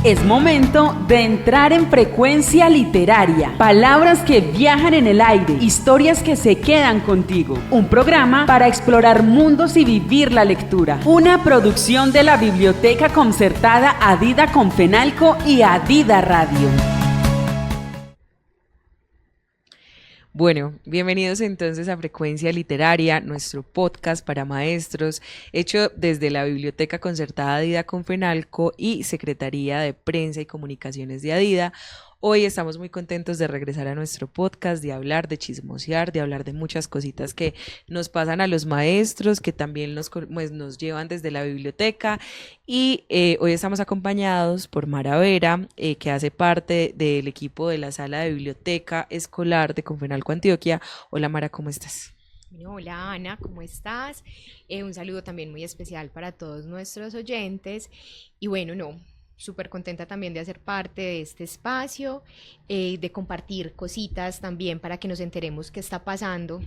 Es momento de entrar en frecuencia literaria. Palabras que viajan en el aire, historias que se quedan contigo. Un programa para explorar mundos y vivir la lectura. Una producción de la Biblioteca Concertada Adida Confenalco y Adida Radio. Bueno, bienvenidos entonces a Frecuencia Literaria, nuestro podcast para maestros, hecho desde la Biblioteca Concertada Adida Confenalco y Secretaría de Prensa y Comunicaciones de Adida. Hoy estamos muy contentos de regresar a nuestro podcast, de hablar, de chismosear, de hablar de muchas cositas que nos pasan a los maestros, que también nos llevan desde la biblioteca. Y hoy estamos acompañados por Mara Vera, que hace parte del equipo de la Sala de Biblioteca Escolar de Confenalco Antioquia. Hola Mara, ¿cómo estás? Hola Ana, ¿cómo estás? Un saludo también muy especial para todos nuestros oyentes. Y bueno, súper contenta también de hacer parte de este espacio, de compartir cositas también para que nos enteremos qué está pasando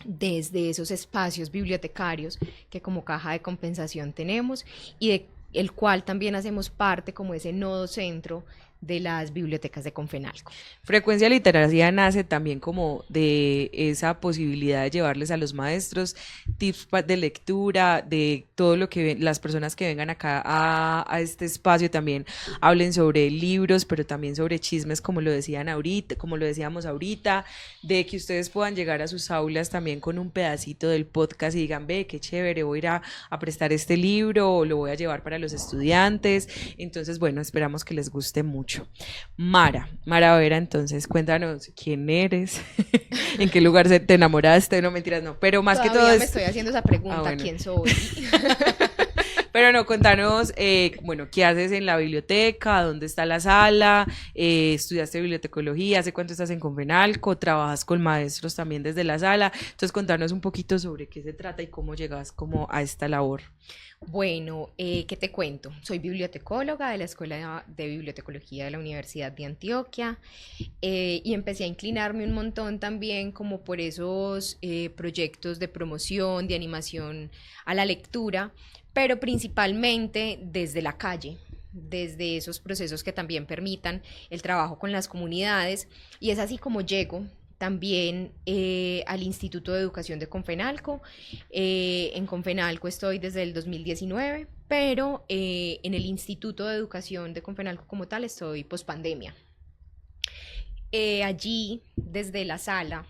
desde esos espacios bibliotecarios que como caja de compensación tenemos y de el cual también hacemos parte como ese nodo centro de las bibliotecas de Confenalco. Frecuencia Literaria nace también como de esa posibilidad de llevarles a los maestros tips de lectura, de todo lo que las personas que vengan acá a este espacio también hablen sobre libros, pero también sobre chismes, como lo decíamos ahorita, de que ustedes puedan llegar a sus aulas también con un pedacito del podcast y digan, ve, qué chévere, voy a ir a prestar este libro o lo voy a llevar para los estudiantes. Entonces, bueno, esperamos que les guste mucho. Mara Vera, entonces cuéntanos quién eres, en qué lugar te enamoraste, no mentiras, no, pero más Todavía que todo me estoy haciendo esa pregunta, bueno. ¿Quién soy? Pero no, contanos, ¿qué haces en la biblioteca? ¿Dónde está la sala? ¿Estudiaste bibliotecología? ¿Hace cuánto estás en Confenalco? ¿Trabajas con maestros también desde la sala? Entonces, contanos un poquito sobre qué se trata y cómo llegas como a esta labor. Bueno, ¿qué te cuento? Soy bibliotecóloga de la Escuela de Bibliotecología de la Universidad de Antioquia y empecé a inclinarme un montón también como por esos proyectos de promoción, de animación a la lectura, pero principalmente desde la calle, desde esos procesos que también permitan el trabajo con las comunidades, y es así como llego también al Instituto de Educación de Confenalco. En Confenalco estoy desde el 2019, pero en el Instituto de Educación de Confenalco como tal estoy pospandemia. Allí, desde la sala,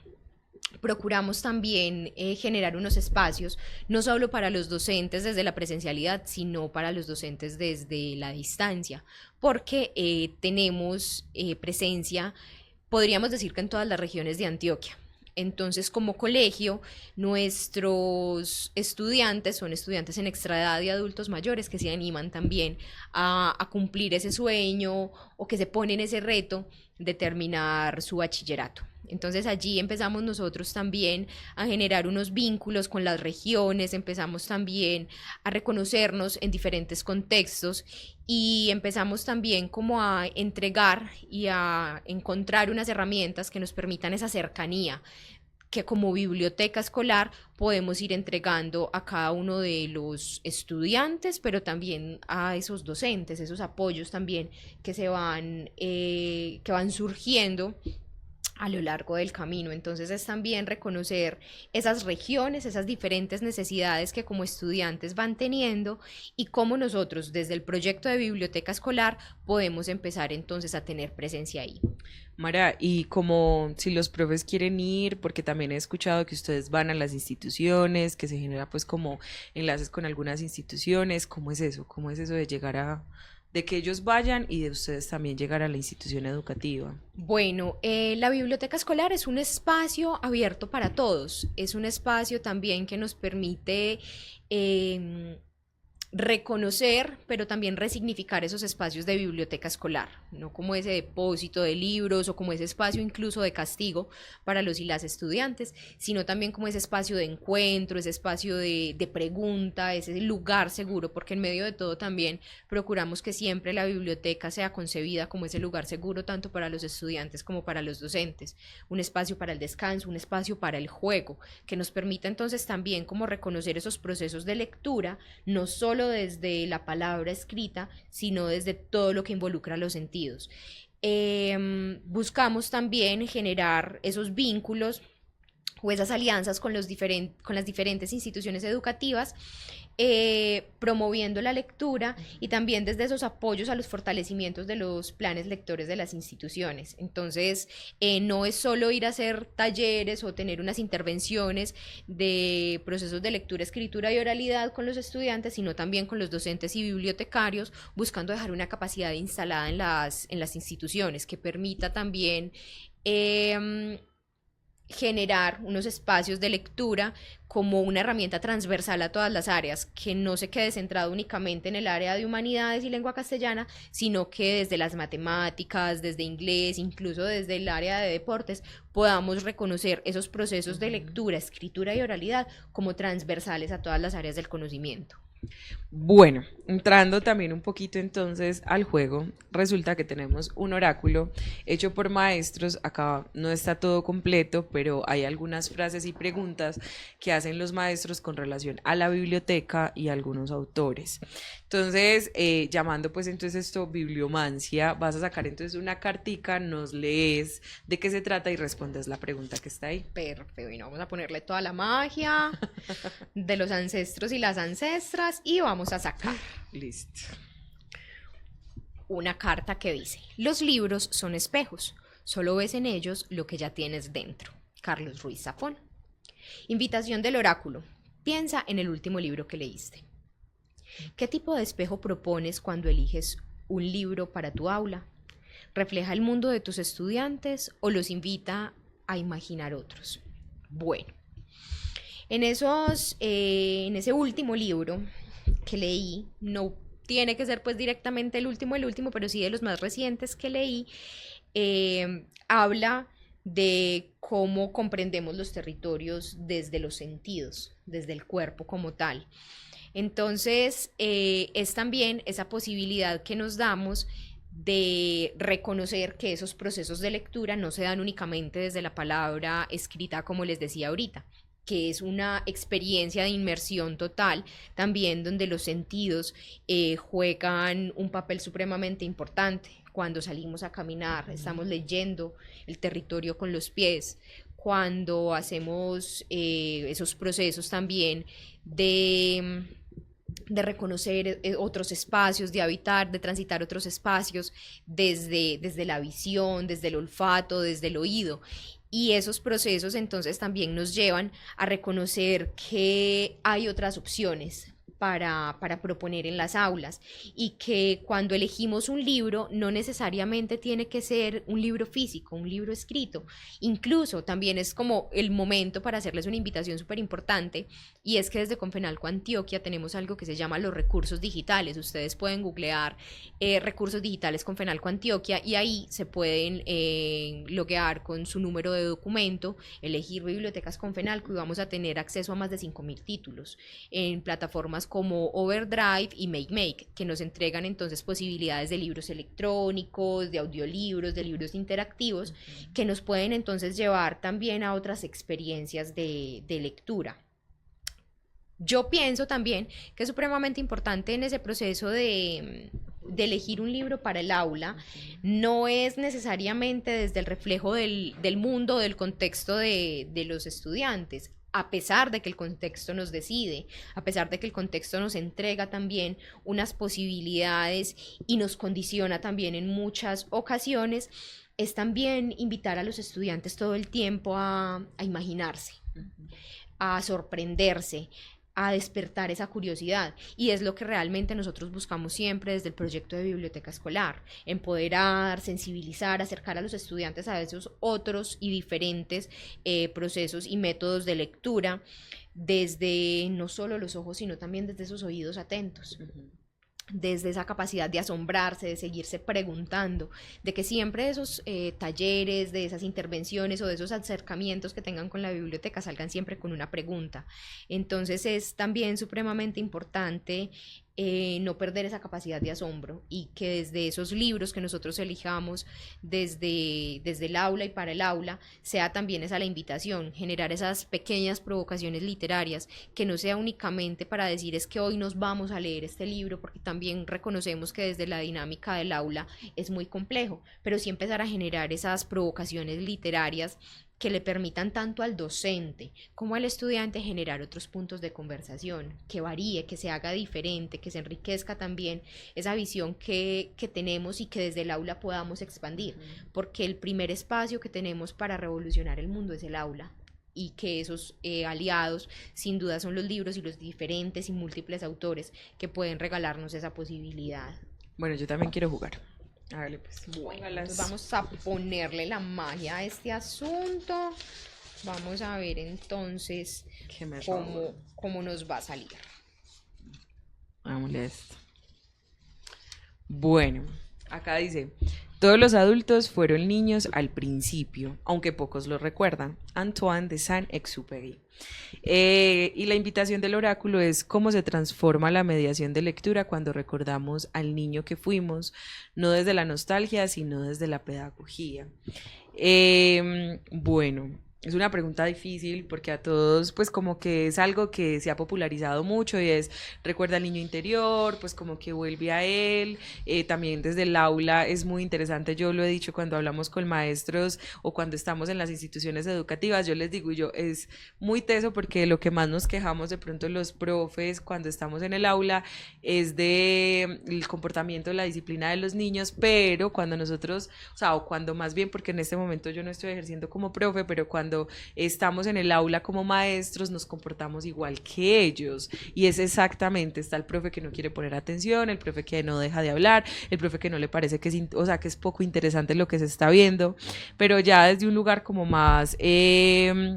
procuramos también generar unos espacios, no solo para los docentes desde la presencialidad, sino para los docentes desde la distancia, porque tenemos presencia, podríamos decir que en todas las regiones de Antioquia. Entonces, como colegio, nuestros estudiantes son estudiantes en extraedad y adultos mayores que se animan también a cumplir ese sueño o que se ponen ese reto de terminar su bachillerato. Entonces allí empezamos nosotros también a generar unos vínculos con las regiones, empezamos también a reconocernos en diferentes contextos y empezamos también como a entregar y a encontrar unas herramientas que nos permitan esa cercanía que como biblioteca escolar podemos ir entregando a cada uno de los estudiantes, pero también a esos docentes, esos apoyos también que van surgiendo a lo largo del camino. Entonces es también reconocer esas regiones, esas diferentes necesidades que como estudiantes van teniendo y cómo nosotros desde el proyecto de biblioteca escolar podemos empezar entonces a tener presencia ahí. Mara, y como si los profes quieren ir, porque también he escuchado que ustedes van a las instituciones, que se genera pues como enlaces con algunas instituciones, ¿cómo es eso? ¿Cómo es eso de llegar de que ellos vayan y de ustedes también llegar a la institución educativa? Bueno, la biblioteca escolar es un espacio abierto para todos, es un espacio también que nos permite reconocer, pero también resignificar esos espacios de biblioteca escolar, no como ese depósito de libros o como ese espacio incluso de castigo para los y las estudiantes, sino también como ese espacio de encuentro, ese espacio de pregunta, ese lugar seguro, porque en medio de todo también procuramos que siempre la biblioteca sea concebida como ese lugar seguro tanto para los estudiantes como para los docentes, un espacio para el descanso, un espacio para el juego, que nos permita entonces también como reconocer esos procesos de lectura, no solo solo desde la palabra escrita, sino desde todo lo que involucra los sentidos. Buscamos también generar esos vínculos o esas alianzas con las diferentes instituciones educativas, promoviendo la lectura y también desde esos apoyos a los fortalecimientos de los planes lectores de las instituciones. Entonces, no es solo ir a hacer talleres o tener unas intervenciones de procesos de lectura, escritura y oralidad con los estudiantes, sino también con los docentes y bibliotecarios, buscando dejar una capacidad instalada en las instituciones que permita también generar unos espacios de lectura como una herramienta transversal a todas las áreas, que no se quede centrado únicamente en el área de humanidades y lengua castellana, sino que desde las matemáticas, desde inglés, incluso desde el área de deportes, podamos reconocer esos procesos de lectura, escritura y oralidad como transversales a todas las áreas del conocimiento. Bueno, entrando también un poquito entonces al juego, resulta que tenemos un oráculo hecho por maestros. Acá no está todo completo, pero hay algunas frases y preguntas que hacen los maestros con relación a la biblioteca y a algunos autores. Entonces, llamando pues entonces esto bibliomancia, vas a sacar entonces una cartica, nos lees de qué se trata y respondes la pregunta que está ahí. Perfecto, y vamos a ponerle toda la magia de los ancestros y las ancestras y vamos a sacar. Listo. Una carta que dice: los libros son espejos, solo ves en ellos lo que ya tienes dentro. Carlos Ruiz Zafón. Invitación del oráculo: piensa en el último libro que leíste. ¿Qué tipo de espejo propones cuando eliges un libro para tu aula? ¿Refleja el mundo de tus estudiantes o los invita a imaginar otros? Bueno, en ese último libro que leí, no tiene que ser pues directamente el último, pero sí de los más recientes que leí, habla de cómo comprendemos los territorios desde los sentidos, desde el cuerpo como tal. Entonces, es también esa posibilidad que nos damos de reconocer que esos procesos de lectura no se dan únicamente desde la palabra escrita, como les decía ahorita, que es una experiencia de inmersión total, también donde los sentidos juegan un papel supremamente importante. Cuando salimos a caminar, estamos leyendo el territorio con los pies. Cuando hacemos esos procesos también de reconocer otros espacios, de habitar, de transitar otros espacios desde la visión, desde el olfato, desde el oído. Y esos procesos entonces también nos llevan a reconocer que hay otras opciones para proponer en las aulas, y que cuando elegimos un libro no necesariamente tiene que ser un libro físico, un libro escrito. Incluso también es como el momento para hacerles una invitación súper importante, y es que desde Confenalco Antioquia tenemos algo que se llama los recursos digitales. Ustedes pueden googlear recursos digitales Confenalco Antioquia y ahí se pueden loguear con su número de documento, elegir bibliotecas Confenalco y vamos a tener acceso a más de 5.000 títulos en plataformas como Overdrive y MakeMake, que nos entregan entonces posibilidades de libros electrónicos, de audiolibros, de libros interactivos, que nos pueden entonces llevar también a otras experiencias de lectura. Yo pienso también que es supremamente importante en ese proceso de elegir un libro para el aula, no es necesariamente desde el reflejo del mundo, del contexto de los estudiantes, a pesar de que el contexto nos decide, a pesar de que el contexto nos entrega también unas posibilidades y nos condiciona también en muchas ocasiones, es también invitar a los estudiantes todo el tiempo a imaginarse, a sorprenderse, a despertar esa curiosidad, y es lo que realmente nosotros buscamos siempre desde el proyecto de biblioteca escolar: empoderar, sensibilizar, acercar a los estudiantes a esos otros y diferentes procesos y métodos de lectura desde no solo los ojos, sino también desde esos oídos atentos. Desde esa capacidad de asombrarse, de seguirse preguntando, de que siempre esos talleres, de esas intervenciones o de esos acercamientos que tengan con la biblioteca salgan siempre con una pregunta. Entonces es también supremamente importante no perder esa capacidad de asombro, y que desde esos libros que nosotros elijamos desde el aula y para el aula, sea también esa la invitación, generar esas pequeñas provocaciones literarias, que no sea únicamente para decir es que hoy nos vamos a leer este libro, porque también reconocemos que desde la dinámica del aula es muy complejo, pero sí empezar a generar esas provocaciones literarias que le permitan tanto al docente como al estudiante generar otros puntos de conversación, que varíe, que se haga diferente, que se enriquezca también esa visión que tenemos y que desde el aula podamos expandir, porque el primer espacio que tenemos para revolucionar el mundo es el aula, y que esos aliados sin duda son los libros y los diferentes y múltiples autores que pueden regalarnos esa posibilidad. Bueno, yo también quiero jugar. Hágale pues. Bueno, entonces vamos a ponerle la magia a este asunto. Vamos a ver entonces cómo nos va a salir. Vámonos a esto. Bueno, acá dice: todos los adultos fueron niños al principio, aunque pocos lo recuerdan. Antoine de Saint-Exupéry. Y la invitación del oráculo es cómo se transforma la mediación de lectura cuando recordamos al niño que fuimos, no desde la nostalgia, sino desde la pedagogía. Bueno, es una pregunta difícil porque a todos pues como que es algo que se ha popularizado mucho, y es recuerda al niño interior, pues como que vuelve a él. También desde el aula es muy interesante, yo lo he dicho cuando hablamos con maestros o cuando estamos en las instituciones educativas, yo les digo, es muy teso porque lo que más nos quejamos de pronto los profes cuando estamos en el aula es de el comportamiento, la disciplina de los niños, pero cuando nosotros, o cuando más bien, porque en este momento yo no estoy ejerciendo como profe, pero cuando estamos en el aula como maestros nos comportamos igual que ellos, y es exactamente, está el profe que no quiere poner atención, el profe que no deja de hablar, el profe que no le parece que es poco interesante lo que se está viendo, pero ya desde un lugar como más,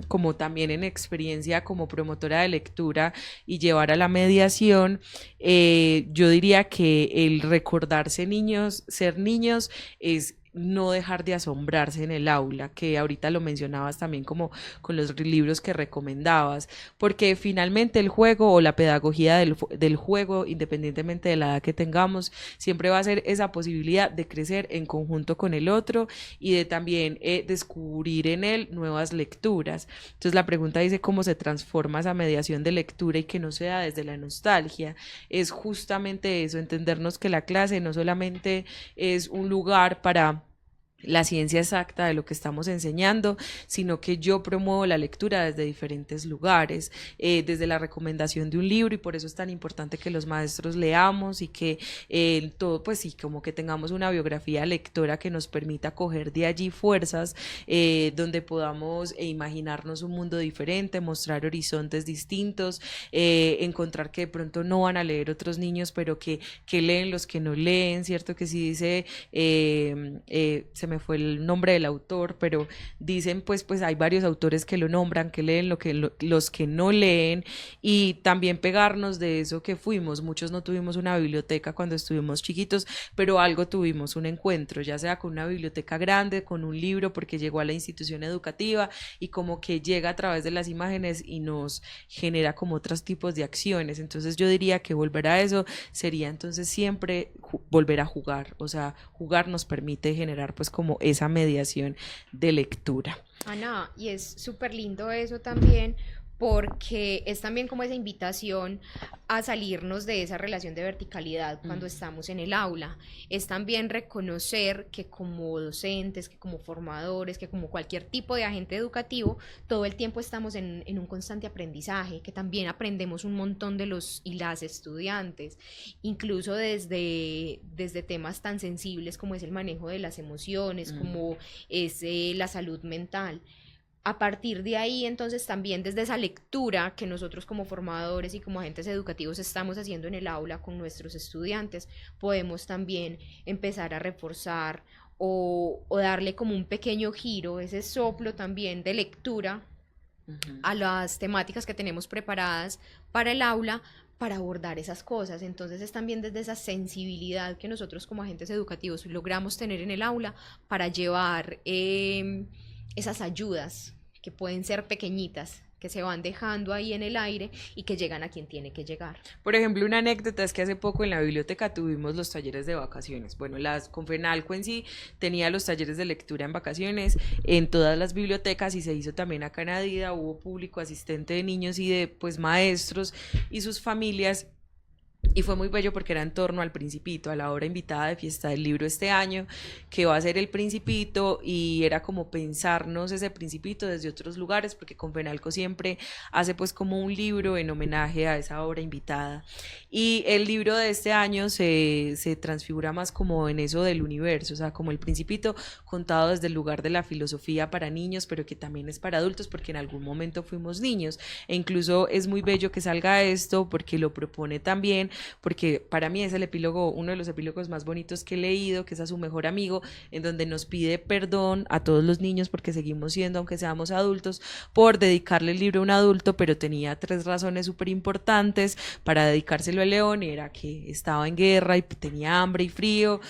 como también en experiencia como promotora de lectura y llevar a la mediación, yo diría que el recordarse niños, ser niños, es no dejar de asombrarse en el aula, que ahorita lo mencionabas también como con los libros que recomendabas, porque finalmente el juego o la pedagogía del juego, independientemente de la edad que tengamos, siempre va a ser esa posibilidad de crecer en conjunto con el otro y de también descubrir en él nuevas lecturas. Entonces la pregunta dice cómo se transforma esa mediación de lectura y que no sea desde la nostalgia. Es justamente eso, entendernos que la clase no solamente es un lugar para la ciencia exacta de lo que estamos enseñando, sino que yo promuevo la lectura desde diferentes lugares, desde la recomendación de un libro, y por eso es tan importante que los maestros leamos y que todo, pues sí, como que tengamos una biografía lectora que nos permita coger de allí fuerzas, donde podamos imaginarnos un mundo diferente, mostrar horizontes distintos, encontrar que de pronto no van a leer otros niños, pero que leen los que no leen, ¿cierto? Que si dice, se me fue el nombre del autor, pero dicen pues hay varios autores que lo nombran, que leen los que no leen, y también pegarnos de eso que fuimos. Muchos no tuvimos una biblioteca cuando estuvimos chiquitos, pero algo tuvimos, un encuentro, ya sea con una biblioteca grande, con un libro, porque llegó a la institución educativa y como que llega a través de las imágenes y nos genera como otros tipos de acciones. Entonces yo diría que volver a eso sería entonces siempre volver a jugar, o sea, jugar nos permite generar pues como esa mediación de lectura. Ana, y es súper lindo eso también, porque es también como esa invitación a salirnos de esa relación de verticalidad cuando estamos en el aula. Es también reconocer que como docentes, que como formadores, que como cualquier tipo de agente educativo, todo el tiempo estamos en un constante aprendizaje, que también aprendemos un montón de los y las estudiantes, incluso desde temas tan sensibles como es el manejo de las emociones, como es la salud mental. A partir de ahí, entonces, también desde esa lectura que nosotros como formadores y como agentes educativos estamos haciendo en el aula con nuestros estudiantes, podemos también empezar a reforzar o darle como un pequeño giro, ese soplo también de lectura a las temáticas que tenemos preparadas para el aula, para abordar esas cosas. Entonces es también desde esa sensibilidad que nosotros como agentes educativos logramos tener en el aula para llevar esas ayudas que pueden ser pequeñitas, que se van dejando ahí en el aire y que llegan a quien tiene que llegar. Por ejemplo, una anécdota es que hace poco en la biblioteca tuvimos los talleres de vacaciones. Bueno, Confenalco en sí tenía los talleres de lectura en vacaciones en todas las bibliotecas y se hizo también acá en Adida, hubo público asistente de niños y de pues maestros y sus familias. Y fue muy bello porque era en torno al Principito, a la obra invitada de Fiesta del Libro este año, que va a ser el Principito, y era como pensarnos ese Principito desde otros lugares, porque Confenalco siempre hace pues como un libro en homenaje a esa obra invitada. Y el libro de este año se transfigura más como en eso del universo, o sea, como el Principito contado desde el lugar de la filosofía para niños, pero que también es para adultos, porque en algún momento fuimos niños. E incluso es muy bello que salga esto, porque lo propone también, porque para mí es el epílogo, uno de los epílogos más bonitos que he leído, que es a su mejor amigo, en donde nos pide perdón a todos los niños, porque seguimos siendo, aunque seamos adultos, por dedicarle el libro a un adulto, pero tenía 3 razones súper importantes para dedicárselo a León. Era que estaba en guerra y tenía hambre y frío,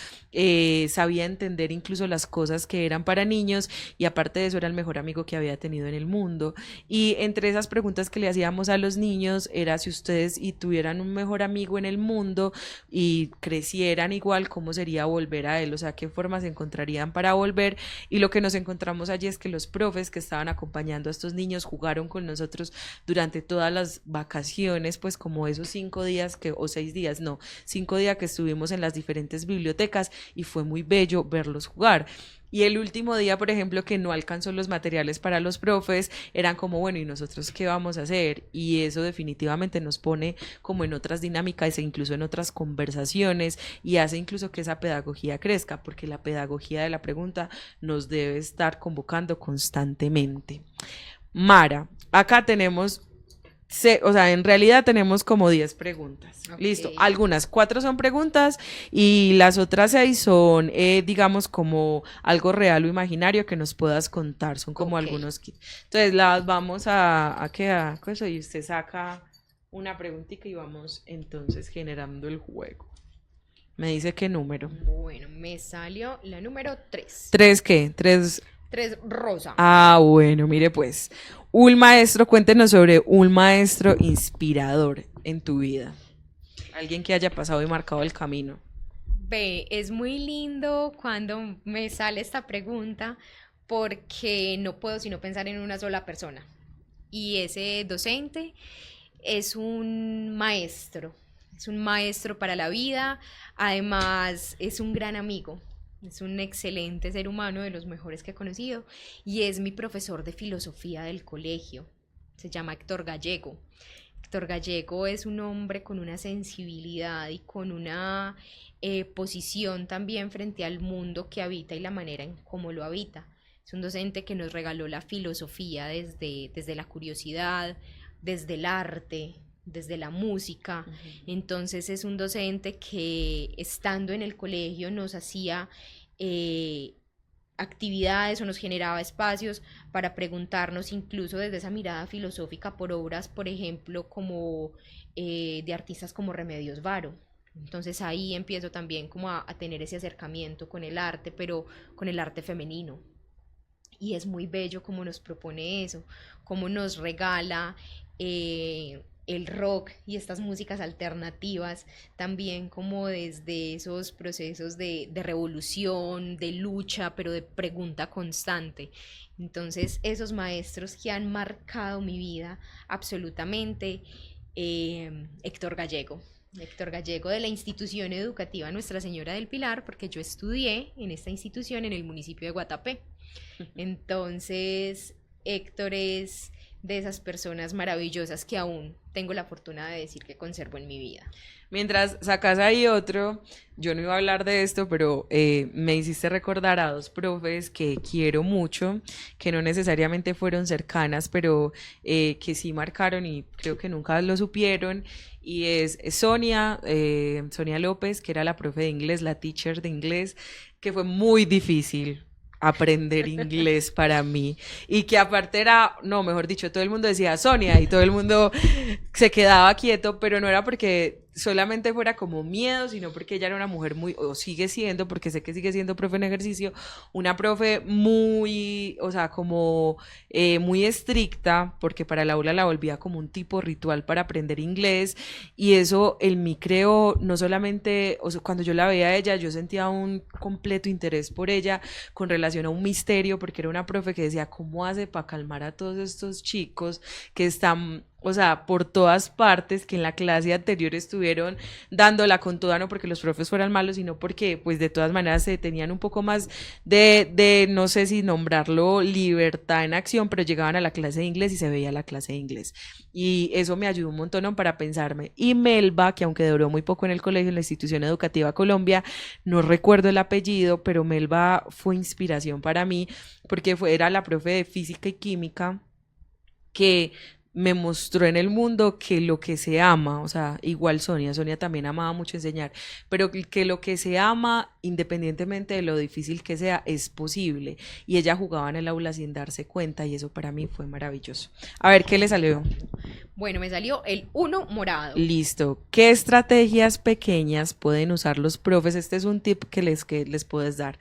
sabía entender incluso las cosas que eran para niños, y aparte de eso era el mejor amigo que había tenido en el mundo. Y entre esas preguntas que le hacíamos a los niños era si ustedes y tuvieran un mejor amigo en el mundo y crecieran igual, ¿cómo sería volver a él? O sea, ¿qué formas encontrarían para volver? Y lo que nos encontramos allí es que los profes que estaban acompañando a estos niños jugaron con nosotros durante todas las vacaciones, pues como esos 5 días o 6 días, no, 5 días que estuvimos en las diferentes bibliotecas, y fue muy bello verlos jugar. Y el último día, por ejemplo, que no alcanzó los materiales para los profes, eran como, bueno, ¿y nosotros qué vamos a hacer? Y eso definitivamente nos pone como en otras dinámicas e incluso en otras conversaciones, y hace incluso que esa pedagogía crezca, porque la pedagogía de la pregunta nos debe estar convocando constantemente. Mara, acá tenemos... o sea, en realidad tenemos como 10 preguntas. Okay. Listo, algunas 4 son preguntas y las otras 6 son, digamos, como algo real o imaginario que nos puedas contar. Son como algunos... Entonces las vamos a quedar con eso, y usted saca una preguntita y vamos entonces generando el juego. Me dice qué número. Bueno, me salió la número 3. ¿3 qué? 3 rosa. Ah, bueno, mire pues. Un maestro, cuéntenos sobre un maestro inspirador en tu vida. Alguien que haya pasado y marcado el camino. Ve, es muy lindo cuando me sale esta pregunta, porque no puedo sino pensar en una sola persona. Y ese docente es un maestro para la vida, además es un gran amigo. Es un excelente ser humano, de los mejores que he conocido, y es mi profesor de filosofía del colegio. Se llama Héctor Gallego. Héctor Gallego es un hombre con una sensibilidad y con una posición también frente al mundo que habita y la manera en cómo lo habita. Es un docente que nos regaló la filosofía desde la curiosidad, desde el arte, desde la música. Entonces es un docente que, estando en el colegio, nos hacía actividades o nos generaba espacios para preguntarnos, incluso desde esa mirada filosófica, por obras, por ejemplo, como de artistas como Remedios Varo. Entonces ahí empiezo también como a tener ese acercamiento con el arte, pero con el arte femenino. Y es muy bello cómo nos propone eso, cómo nos regala el rock y estas músicas alternativas, también como desde esos procesos de revolución, de lucha, pero de pregunta constante. Entonces esos maestros que han marcado mi vida absolutamente, Héctor Gallego de la institución educativa Nuestra Señora del Pilar, porque yo estudié en esta institución en el municipio de Guatapé. Entonces Héctor es de esas personas maravillosas que aún tengo la fortuna de decir que conservo en mi vida. Mientras sacas ahí otro, yo no iba a hablar de esto, pero me hiciste recordar a 2 profes que quiero mucho, que no necesariamente fueron cercanas, pero que sí marcaron y creo que nunca lo supieron, y es Sonia López, que era la profe de inglés, la teacher de inglés, que fue muy difícil aprender inglés para mí, y que aparte era, no, mejor dicho, todo el mundo decía Sonia y todo el mundo se quedaba quieto, pero no era porque solamente fuera como miedo, sino porque ella era una mujer muy, o sigue siendo, porque sé que sigue siendo profe en ejercicio, una profe muy, o sea, como muy estricta, porque para el aula la volvía como un tipo ritual para aprender inglés, y eso en mí creo, no solamente, o sea, cuando yo la veía a ella, yo sentía un completo interés por ella con relación a un misterio, porque era una profe que decía, ¿cómo hace para calmar a todos estos chicos que están, o sea, por todas partes, que en la clase anterior estuvieron dándola con toda, no porque los profes fueran malos, sino porque pues de todas maneras se tenían un poco más de no sé si nombrarlo libertad en acción, pero llegaban a la clase de inglés y se veía la clase de inglés. Y eso me ayudó un montón para pensarme. Y Melba, que aunque duró muy poco en el colegio, en la institución educativa Colombia, no recuerdo el apellido, pero Melba fue inspiración para mí, porque era la profe de física y química que me mostró en el mundo que lo que se ama, o sea, igual Sonia también amaba mucho enseñar, pero que lo que se ama, independientemente de lo difícil que sea, es posible. Y ella jugaba en el aula sin darse cuenta y eso para mí fue maravilloso. A ver, ¿qué le salió? Bueno, me salió el 1 morado. Listo. ¿Qué estrategias pequeñas pueden usar los profes? Este es un tip que les puedes dar.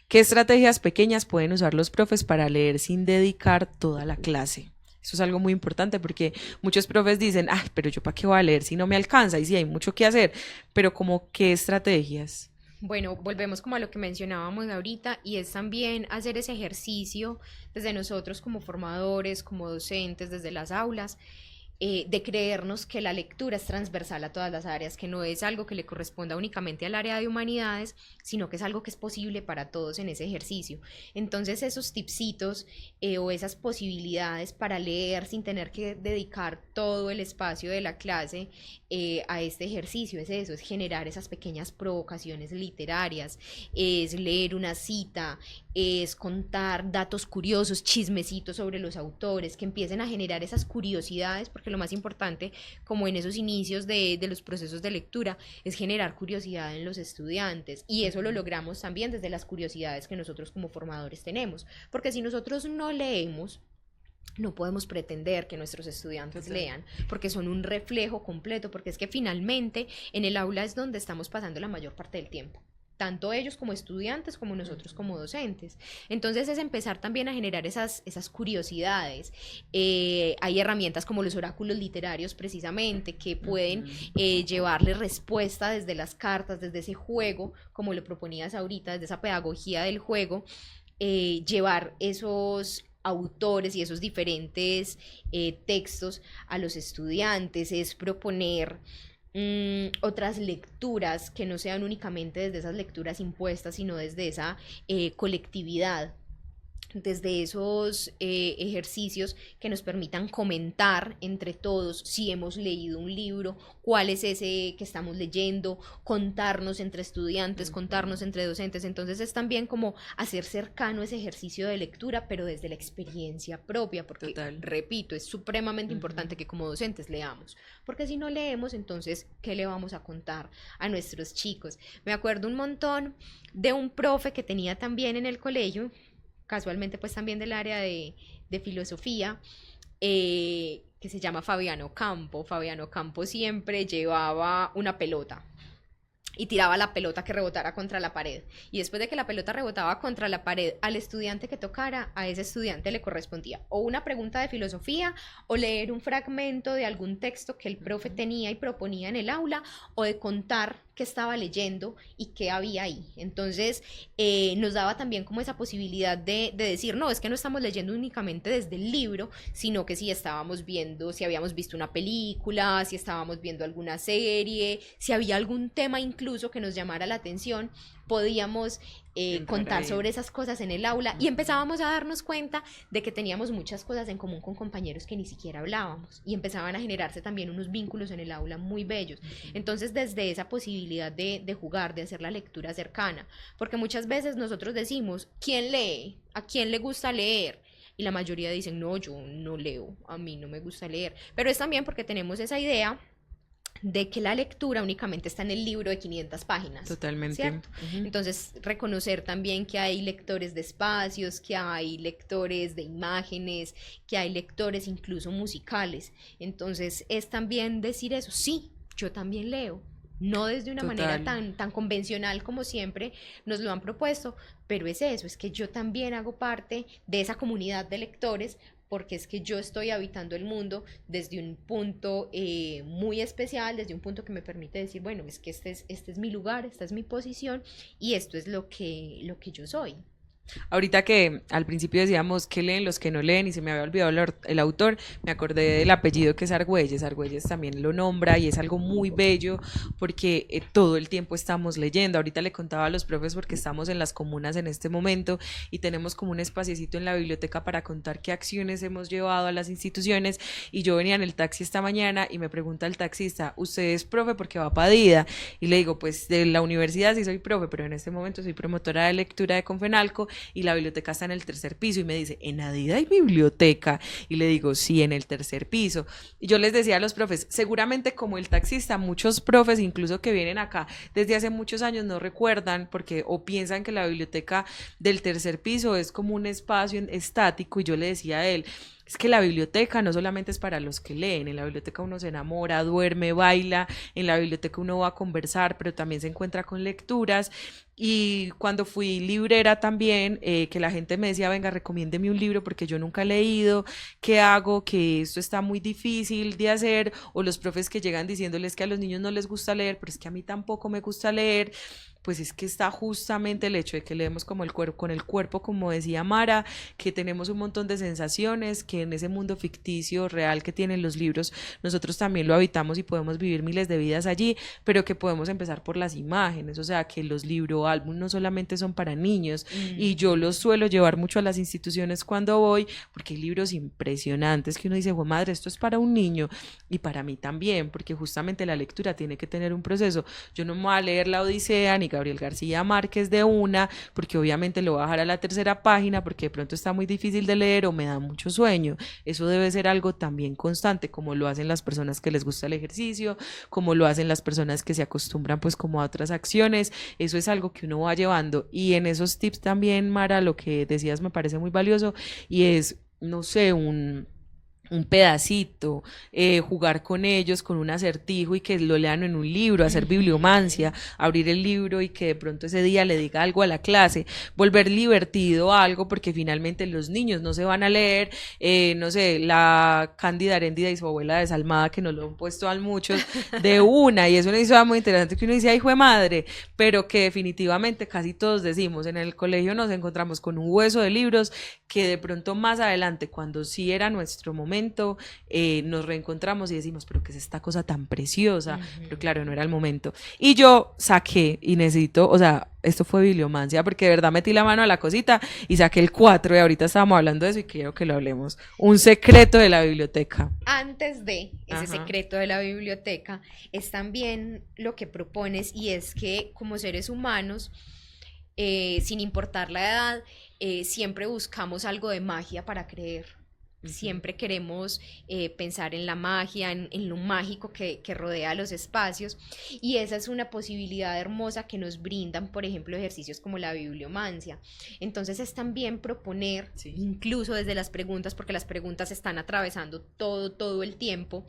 ¿Qué estrategias pequeñas pueden usar los profes para leer sin dedicar toda la clase? Eso es algo muy importante porque muchos profes dicen, ay, pero yo para qué voy a leer si no me alcanza y sí hay mucho que hacer, pero como qué estrategias. Bueno, volvemos como a lo que mencionábamos ahorita y es también hacer ese ejercicio desde nosotros como formadores, como docentes, desde las aulas, de creernos que la lectura es transversal a todas las áreas, que no es algo que le corresponda únicamente al área de humanidades, sino que es algo que es posible para todos en ese ejercicio. Entonces esos tipsitos o esas posibilidades para leer sin tener que dedicar todo el espacio de la clase a este ejercicio, es eso, es generar esas pequeñas provocaciones literarias, es leer una cita, es contar datos curiosos, chismecitos sobre los autores, que empiecen a generar esas curiosidades, porque lo más importante, como en esos inicios de los procesos de lectura, es generar curiosidad en los estudiantes, y eso lo logramos también desde las curiosidades que nosotros como formadores tenemos, porque si nosotros no leemos, no podemos pretender que nuestros estudiantes lean, porque son un reflejo completo, porque es que finalmente en el aula es donde estamos pasando la mayor parte del tiempo, tanto ellos como estudiantes como nosotros como docentes. Entonces es empezar también a generar esas curiosidades. Hay herramientas como los oráculos literarios precisamente que pueden llevarle respuesta desde las cartas, desde ese juego, como lo proponías ahorita, desde esa pedagogía del juego, llevar esos autores y esos diferentes textos a los estudiantes, es proponer otras lecturas que no sean únicamente desde esas lecturas impuestas, sino desde esa colectividad, desde esos ejercicios que nos permitan comentar entre todos si hemos leído un libro, cuál es ese que estamos leyendo, contarnos entre estudiantes, contarnos entre docentes. Entonces es también como hacer cercano ese ejercicio de lectura, pero desde la experiencia propia, porque repito, es supremamente importante que como docentes leamos, porque si no leemos, entonces ¿qué le vamos a contar a nuestros chicos? Me acuerdo un montón de un profe que tenía también en el colegio, casualmente pues también del área de filosofía, que se llama Fabiano Campo. Fabiano Campo siempre llevaba una pelota y tiraba la pelota que rebotara contra la pared, y después de que la pelota rebotaba contra la pared, al estudiante que tocara, a ese estudiante le correspondía o una pregunta de filosofía, o leer un fragmento de algún texto que el profe tenía y proponía en el aula, o de contar qué estaba leyendo y qué había ahí. Entonces nos daba también como esa posibilidad de decir, no, es que no estamos leyendo únicamente desde el libro, sino que si estábamos viendo, si habíamos visto una película, si estábamos viendo alguna serie, si había algún tema incluso que nos llamara la atención, podíamos contar sobre esas cosas en el aula, y empezábamos a darnos cuenta de que teníamos muchas cosas en común con compañeros que ni siquiera hablábamos, y empezaban a generarse también unos vínculos en el aula muy bellos. Entonces desde esa posibilidad de jugar, de hacer la lectura cercana, porque muchas veces nosotros decimos, ¿quién lee? ¿A quién le gusta leer? Y la mayoría dicen, no, yo no leo, a mí no me gusta leer, pero es también porque tenemos esa idea de que la lectura únicamente está en el libro de 500 páginas. Totalmente. ¿Cierto? Entonces, reconocer también que hay lectores de espacios, que hay lectores de imágenes, que hay lectores incluso musicales. Entonces, es también decir eso, sí, yo también leo. No desde una manera tan convencional como siempre nos lo han propuesto, pero es eso, es que yo también hago parte de esa comunidad de lectores, porque es que yo estoy habitando el mundo desde un punto muy especial, desde un punto que me permite decir, bueno, es que este es mi lugar, esta es mi posición y esto es lo que yo soy. Ahorita que al principio decíamos que leen los que no leen y se me había olvidado el autor, me acordé del apellido que es Argüelles. Argüelles también lo nombra y es algo muy bello porque todo el tiempo estamos leyendo. Ahorita le contaba a los profes porque estamos en las comunas en este momento y tenemos como un espaciecito en la biblioteca para contar qué acciones hemos llevado a las instituciones, y yo venía en el taxi esta mañana y me pregunta el taxista, ¿usted es profe porque va para Dida? Y le digo, pues de la universidad sí soy profe, pero en este momento soy promotora de lectura de Confenalco y la biblioteca está en el 3er piso, y me dice, ¿en Adida hay biblioteca? Y le digo, sí, en el 3er piso. Y yo les decía a los profes, seguramente como el taxista, muchos profes, incluso que vienen acá desde hace muchos años, no recuerdan porque o piensan que la biblioteca del 3er piso es como un espacio estático, y yo le decía a él, es que la biblioteca no solamente es para los que leen, en la biblioteca uno se enamora, duerme, baila, en la biblioteca uno va a conversar, pero también se encuentra con lecturas. Y cuando fui librera también, que la gente me decía, venga, recomiéndeme un libro porque yo nunca he leído, ¿qué hago? Que esto está muy difícil de hacer, o los profes que llegan diciéndoles que a los niños no les gusta leer, pero es que a mí tampoco me gusta leer. Pues es que está justamente el hecho de que leemos como con el cuerpo, como decía Mara, que tenemos un montón de sensaciones, que en ese mundo ficticio real que tienen los libros, nosotros también lo habitamos y podemos vivir miles de vidas allí, pero que podemos empezar por las imágenes, o sea, que los libroálbumes no solamente son para niños, y yo los suelo llevar mucho a las instituciones cuando voy, porque hay libros impresionantes que uno dice, oh, madre, esto es para un niño, y para mí también, porque justamente la lectura tiene que tener un proceso. Yo no me voy a leer la Odisea ni Gabriel García Márquez de una, porque obviamente lo voy a bajar a la 3.ª página, porque de pronto está muy difícil de leer o me da mucho sueño. Eso debe ser algo también constante, como lo hacen las personas que les gusta el ejercicio, como lo hacen las personas que se acostumbran pues como a otras acciones. Eso es algo que uno va llevando, y en esos tips también, Mara, lo que decías me parece muy valioso, y es, no sé, un pedacito, jugar con ellos, con un acertijo, y que lo lean en un libro, hacer bibliomancia, abrir el libro y que de pronto ese día le diga algo a la clase, volver divertido algo, porque finalmente los niños no se van a leer, no sé, la Cándida Heréndida y su abuela desalmada, que nos lo han puesto a muchos de una, y es una historia muy interesante que uno dice, ay, hijo de madre, pero que definitivamente casi todos decimos, en el colegio nos encontramos con un hueso de libros que de pronto más adelante, cuando sí era nuestro momento, nos reencontramos y decimos, pero ¿qué es esta cosa tan preciosa? Pero claro, no era el momento. Y yo saqué, y necesito, o sea, esto fue bibliomancia, porque de verdad metí la mano a la cosita y saqué el 4, y ahorita estábamos hablando de eso y quiero que lo hablemos. Un secreto de la biblioteca. Antes de ese secreto de la biblioteca, es también lo que propones, y es que como seres humanos, sin importar la edad, siempre buscamos algo de magia para creer. Siempre queremos pensar en la magia, en lo mágico que rodea los espacios, y esa es una posibilidad hermosa que nos brindan, por ejemplo, ejercicios como la bibliomancia. Entonces es también proponer, incluso desde las preguntas, porque las preguntas están atravesando todo el tiempo,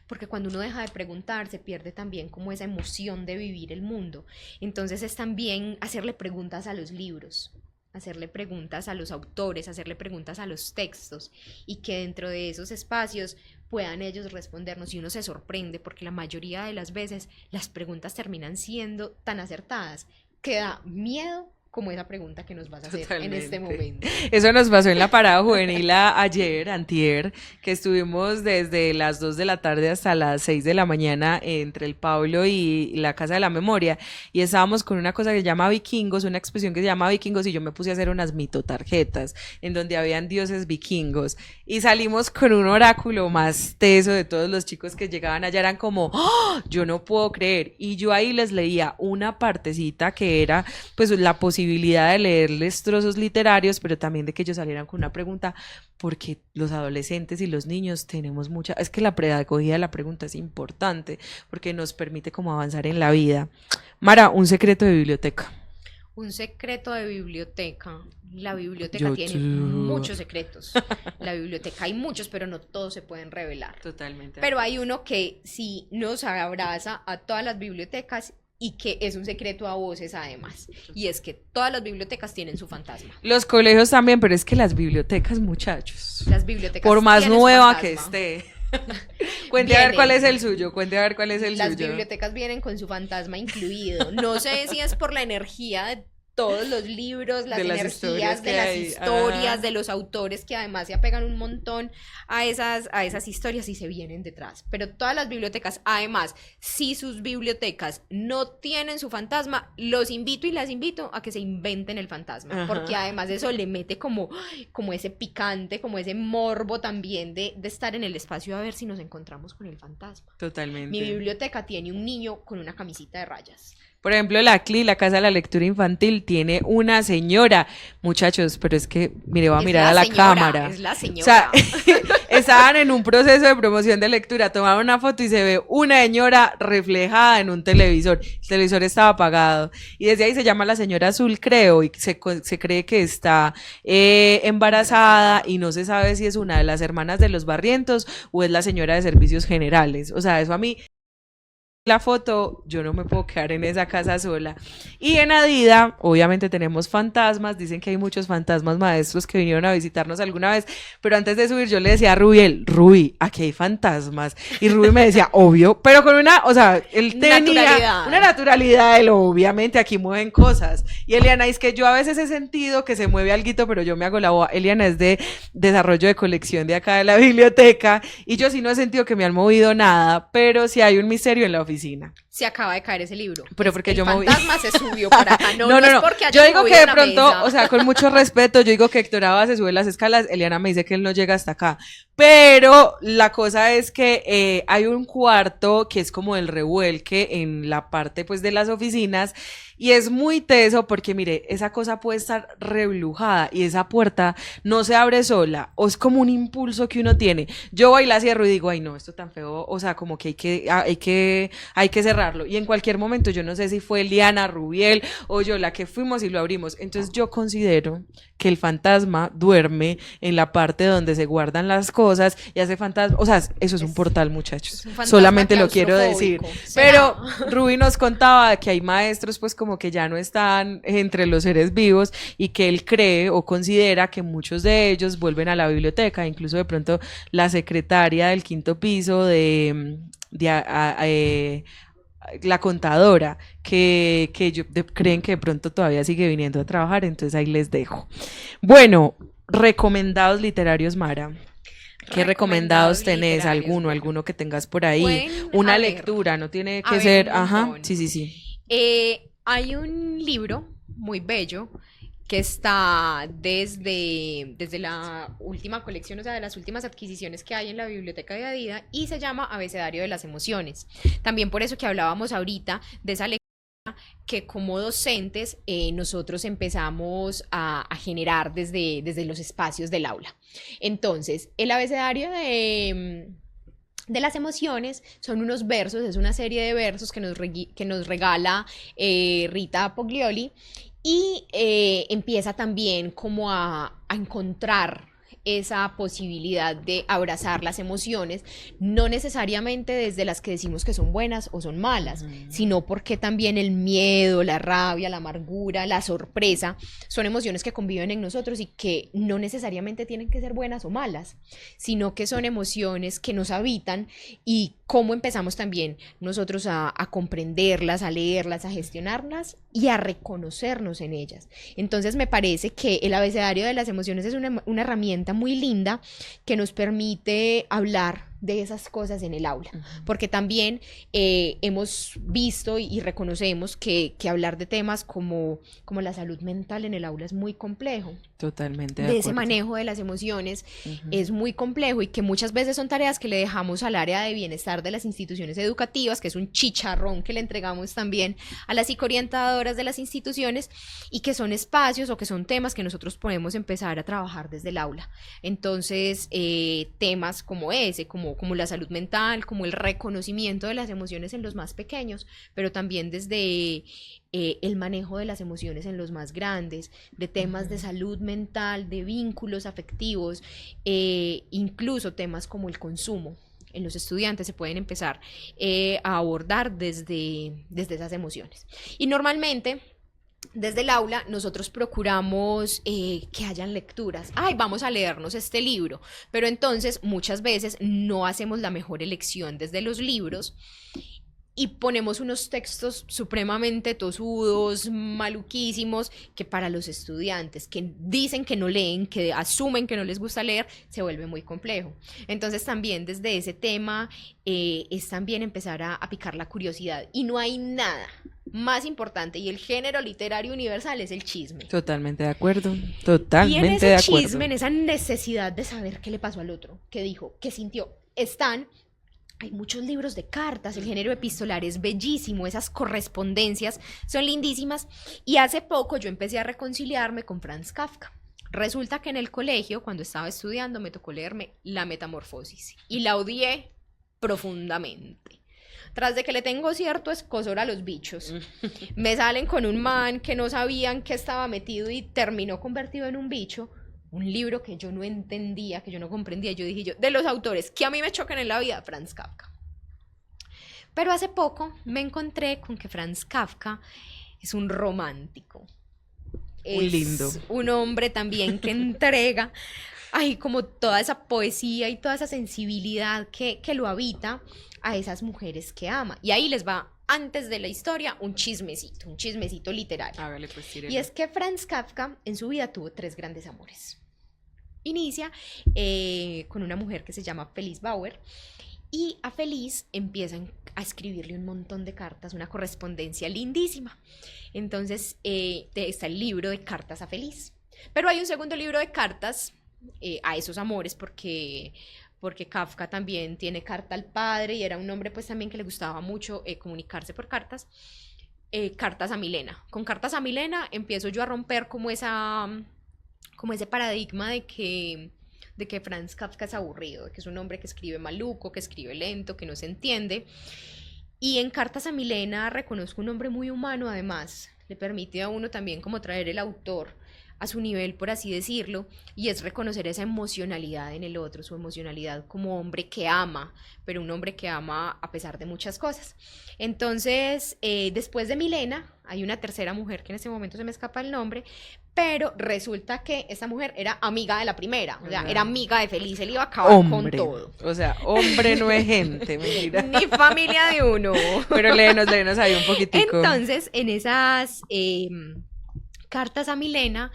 porque cuando uno deja de preguntar se pierde también como esa emoción de vivir el mundo. Entonces es también hacerle preguntas a los libros, hacerle preguntas a los autores, hacerle preguntas a los textos, y que dentro de esos espacios puedan ellos respondernos, y uno se sorprende porque la mayoría de las veces las preguntas terminan siendo tan acertadas que da miedo como esa pregunta que nos vas a hacer. Totalmente. En este momento. Eso nos pasó en la parada juvenil antier, que estuvimos desde las 2 de la tarde hasta las 6 de la mañana entre el Pablo y la Casa de la Memoria, y estábamos con una cosa que se llama vikingos, una expresión que se llama vikingos, y yo me puse a hacer unas mitotarjetas en donde habían dioses vikingos, y salimos con un oráculo más teso de todos los chicos que llegaban allá, eran como, ¡oh! Yo no puedo creer, y yo ahí les leía una partecita que era pues la posibilidad de leerles trozos literarios, pero también de que ellos salieran con una pregunta, porque los adolescentes y los niños tenemos mucha, es que la pedagogía de la pregunta es importante, porque nos permite como avanzar en la vida. Mara, un secreto de biblioteca. Un secreto de biblioteca. La biblioteca tiene muchos secretos. La biblioteca hay muchos, pero no todos se pueden revelar. Totalmente. Pero hay uno que sí nos abraza a todas las bibliotecas y que es un secreto a voces además. Y es que todas las bibliotecas tienen su fantasma. Los colegios también, pero es que las bibliotecas, muchachos. Las bibliotecas por más tienen nueva su que fantasma. esté. Cuente a ver cuál es el suyo, Las bibliotecas vienen con su fantasma incluido. No sé si es por la energía de todos los libros, las energías de las historias, de los autores que además se apegan un montón a esas historias y se vienen detrás. Pero todas las bibliotecas, además, si sus bibliotecas no tienen su fantasma, los invito y las invito a que se inventen el fantasma. Porque además eso le mete como ese picante, como ese morbo también de estar en el espacio a ver si nos encontramos con el fantasma. Totalmente. Mi biblioteca tiene un niño con una camisita de rayas. Por ejemplo, la CLI, la Casa de la Lectura Infantil, tiene una señora, muchachos, pero es que, mire, va a mirar a la cámara. Es la señora. O sea, estaban en un proceso de promoción de lectura, tomaron una foto y se ve una señora reflejada en un televisor. El televisor estaba apagado. Y desde ahí se llama la señora Azul, creo, y se cree que está embarazada y no se sabe si es una de las hermanas de los Barrientos o es la señora de Servicios Generales. O sea, eso a mí... La foto, yo no me puedo quedar en esa casa sola. Y en Adida, obviamente tenemos fantasmas, dicen que hay muchos fantasmas maestros que vinieron a visitarnos alguna vez, pero antes de subir yo le decía a Rubiel, Rubi, aquí hay fantasmas, y Rubi me decía, obvio, pero con él tenía una naturalidad de lo, obviamente aquí mueven cosas, y Eliana, es que yo a veces he sentido que se mueve alguito, pero yo me hago la boba. Eliana es de desarrollo de colección de acá de la biblioteca, y yo sí no he sentido que me han movido nada, pero sí hay un misterio en la oficina. Se acaba de caer ese libro. Pero porque el fantasma se subió por acá. No. No. Porque yo digo que de pronto, mesa. O sea, con mucho respeto, yo digo que Héctor Abad se sube las escalas, Eliana me dice que él no llega hasta acá. Pero la cosa es que hay un cuarto que es como el revuelque en la parte pues de las oficinas y es muy teso porque mire, esa cosa puede estar reblujada y esa puerta no se abre sola o es como un impulso que uno tiene. Yo voy y la cierro y digo, ay no, esto tan feo, o sea, como que hay que cerrarlo y en cualquier momento yo no sé si fue Eliana, Rubiel o yo la que fuimos y lo abrimos. Entonces yo considero que el fantasma duerme en la parte donde se guardan las cosas y hace fantasma, o sea, eso es un portal, muchachos, solamente lo quiero decir. Pero Ruby nos contaba que hay maestros pues como que ya no están entre los seres vivos y que él cree o considera que muchos de ellos vuelven a la biblioteca, incluso de pronto la secretaria del 5º piso la contadora que creen que de pronto todavía sigue viniendo a trabajar, entonces ahí les dejo. Bueno, recomendados literarios, Mara. ¿Qué recomendados tenés? ¿Alguno que tengas por ahí? Una lectura, no tiene que ser, sí. Hay un libro muy bello que está desde la última colección, o sea, de las últimas adquisiciones que hay en la biblioteca de Adida, y se llama Abecedario de las Emociones. También por eso que hablábamos ahorita de esa lectura que como docentes nosotros empezamos a generar desde los espacios del aula. Entonces, el abecedario de las emociones son unos versos, es una serie de versos que nos regala Rita Poglioli, y empieza también como a encontrar esa posibilidad de abrazar las emociones, no necesariamente desde las que decimos que son buenas o son malas, sino porque también el miedo, la rabia, la amargura, la sorpresa son emociones que conviven en nosotros y que no necesariamente tienen que ser buenas o malas, sino que son emociones que nos habitan y cómo empezamos también nosotros a comprenderlas, a leerlas, a gestionarlas y a reconocernos en ellas. Entonces me parece que el abecedario de las emociones es una herramienta muy linda que nos permite hablar de esas cosas en el aula, porque también hemos visto y reconocemos que hablar de temas como la salud mental en el aula es muy complejo. Totalmente de ese manejo de las emociones es muy complejo y que muchas veces son tareas que le dejamos al área de bienestar de las instituciones educativas, que es un chicharrón que le entregamos también a las psicoorientadoras de las instituciones y que son espacios o que son temas que nosotros podemos empezar a trabajar desde el aula. Entonces, temas como ese, como como la salud mental, como el reconocimiento de las emociones en los más pequeños, pero también desde el manejo de las emociones en los más grandes, de temas de salud mental, de vínculos afectivos, incluso temas como el consumo. En los estudiantes se pueden empezar a abordar desde esas emociones. Y normalmente, desde el aula, nosotros procuramos que hayan lecturas. Ay, vamos a leernos este libro. Pero entonces, muchas veces no hacemos la mejor elección desde los libros y ponemos unos textos supremamente tosudos, maluquísimos, que para los estudiantes que dicen que no leen, que asumen que no les gusta leer, se vuelve muy complejo. Entonces también desde ese tema es también empezar a picar la curiosidad. Y no hay nada más importante, y el género literario universal es el chisme. Totalmente de acuerdo, totalmente y en ese de acuerdo. chisme, en esa necesidad de saber qué le pasó al otro, qué dijo, qué sintió, hay muchos libros de cartas, el género epistolar es bellísimo, esas correspondencias son lindísimas, y hace poco yo empecé a reconciliarme con Franz Kafka. Resulta que en el colegio, cuando estaba estudiando, me tocó leerme La Metamorfosis, y la odié profundamente. Tras de que le tengo cierto escozor a los bichos, me salen con un man que no sabían que estaba metido y terminó convertido en un bicho. Un libro que yo no entendía, que yo no comprendía. Yo dije, de los autores que a mí me chocan en la vida, Franz Kafka. Pero hace poco me encontré con que Franz Kafka es un romántico. Muy lindo. Es un hombre también que entrega, como toda esa poesía y toda esa sensibilidad que lo habita a esas mujeres que ama. Y ahí les va, antes de la historia, un chismecito literario. Hágale, pues, tírelo. Y es que Franz Kafka en su vida tuvo 3 grandes amores. Inicia con una mujer que se llama Felice Bauer, y a Felice empiezan a escribirle un montón de cartas, una correspondencia lindísima. Entonces está el libro de cartas a Felice. Pero hay un segundo libro de cartas a esos amores, porque Kafka también tiene carta al padre y era un hombre pues también que le gustaba mucho comunicarse por cartas. Cartas a Milena. Con Cartas a Milena empiezo yo a romper como ese paradigma de que Franz Kafka es aburrido, de que es un hombre que escribe maluco, que escribe lento, que no se entiende. Y en Cartas a Milena reconozco un hombre muy humano, además. Le permite a uno también como traer el autor a su nivel, por así decirlo, y es reconocer esa emocionalidad en el otro, su emocionalidad como hombre que ama, pero un hombre que ama a pesar de muchas cosas. Entonces, después de Milena, hay una tercera mujer que en este momento se me escapa el nombre, pero resulta que esa mujer era amiga de la primera, o sea, era amiga de Felice, él iba a acabar con todo. O sea, hombre no es gente, mentira. Ni familia de uno. Pero léenos ahí un poquitico. Entonces, en esas Cartas a Milena,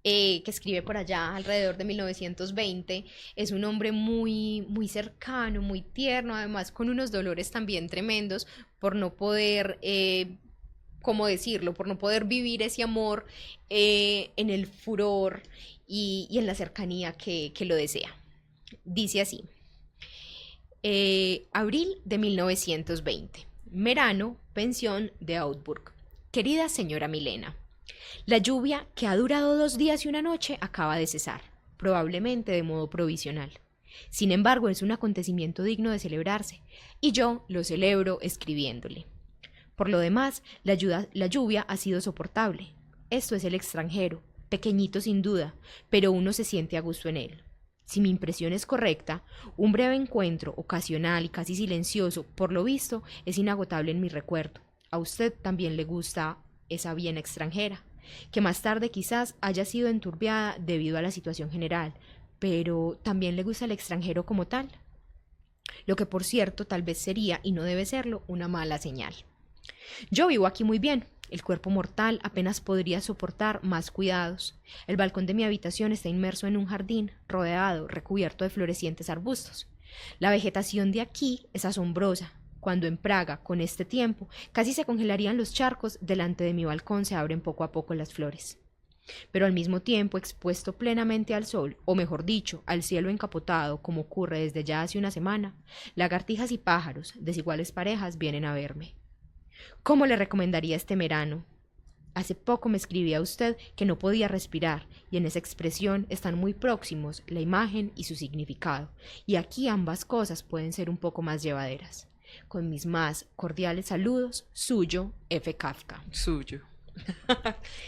que escribe por allá alrededor de 1920, es un hombre muy, muy cercano, muy tierno, además con unos dolores también tremendos por no poder, ¿cómo decirlo? Por no poder vivir ese amor en el furor y en la cercanía que lo desea. Dice así, abril de 1920, Merano, pensión de Augsburg. Querida señora Milena, la lluvia, que ha durado 2 días y una noche, acaba de cesar, probablemente de modo provisional. Sin embargo, es un acontecimiento digno de celebrarse, y yo lo celebro escribiéndole. Por lo demás, la lluvia ha sido soportable. Esto es el extranjero, pequeñito sin duda, pero uno se siente a gusto en él. Si mi impresión es correcta, un breve encuentro, ocasional y casi silencioso, por lo visto, es inagotable en mi recuerdo. A usted también le gusta esa bien extranjera, que más tarde quizás haya sido enturbiada debido a la situación general, pero también le gusta el extranjero como tal, lo que por cierto tal vez sería, y no debe serlo, una mala señal. Yo vivo aquí muy bien, el cuerpo mortal apenas podría soportar más cuidados. El balcón de mi habitación está inmerso en un jardín, rodeado, recubierto de florecientes arbustos. La vegetación de aquí es asombrosa. Cuando en Praga, con este tiempo, casi se congelarían los charcos, delante de mi balcón se abren poco a poco las flores. Pero al mismo tiempo, expuesto plenamente al sol, o mejor dicho, al cielo encapotado, como ocurre desde ya hace una semana, lagartijas y pájaros, desiguales parejas, vienen a verme. ¿Cómo le recomendaría este verano? Hace poco me escribía usted que no podía respirar, y en esa expresión están muy próximos la imagen y su significado, y aquí ambas cosas pueden ser un poco más llevaderas. Con mis más cordiales saludos, suyo, F. Kafka. Suyo.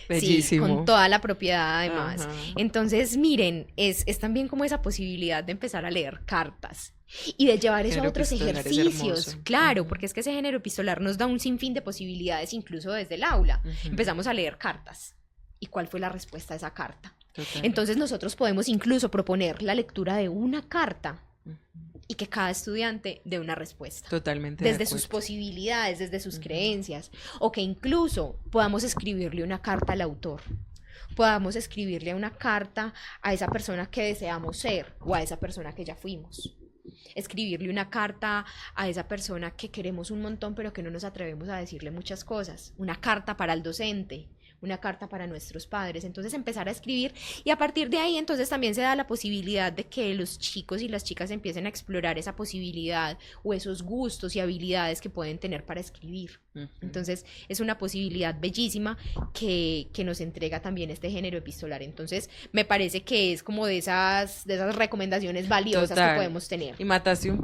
Sí, con toda la propiedad además. Ajá. Entonces, miren, es también como esa posibilidad de empezar a leer cartas y de llevar eso a otros ejercicios. Claro, porque es que ese género epistolar nos da un sinfín de posibilidades incluso desde el aula. Empezamos a leer cartas. ¿Y cuál fue la respuesta a esa carta? Total. Entonces nosotros podemos incluso proponer la lectura de una carta y que cada estudiante dé una respuesta. Totalmente. Desde sus posibilidades, desde sus creencias, o que incluso podamos escribirle una carta al autor, podamos escribirle una carta a esa persona que deseamos ser o a esa persona que ya fuimos. Escribirle una carta a esa persona que queremos un montón pero que no nos atrevemos a decirle muchas cosas. Una carta para el docente, una carta para nuestros padres. Entonces empezar a escribir, y a partir de ahí entonces también se da la posibilidad de que los chicos y las chicas empiecen a explorar esa posibilidad o esos gustos y habilidades que pueden tener para escribir. Entonces es una posibilidad bellísima que nos entrega también este género epistolar. Entonces me parece que es como de esas recomendaciones valiosas que podemos tener. Y mataste dos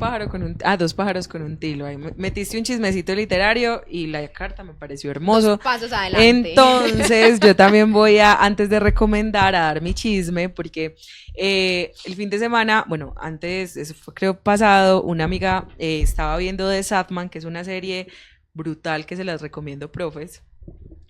pájaros con un tiro. Ahí metiste un chismecito literario y la carta me pareció hermoso. Dos pasos adelante. Entonces yo también voy antes de recomendar, a dar mi chisme, porque el fin de semana, bueno, antes, eso fue creo pasado, una amiga estaba viendo The Sandman, que es una serie brutal que se las recomiendo, profes,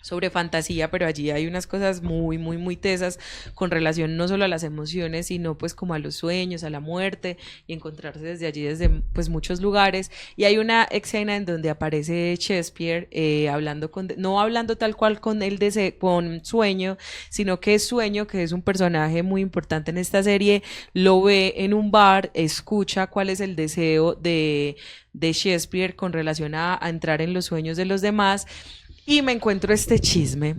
sobre fantasía, pero allí hay unas cosas muy, muy, muy tesas con relación no solo a las emociones, sino pues como a los sueños, a la muerte, y encontrarse desde allí, desde pues muchos lugares. Y hay una escena en donde aparece Shakespeare hablando no hablando tal cual con con Sueño, sino que Sueño, que es un personaje muy importante en esta serie, lo ve en un bar, escucha cuál es el deseo de Shakespeare con relación a entrar en los sueños de los demás, y me encuentro este chisme.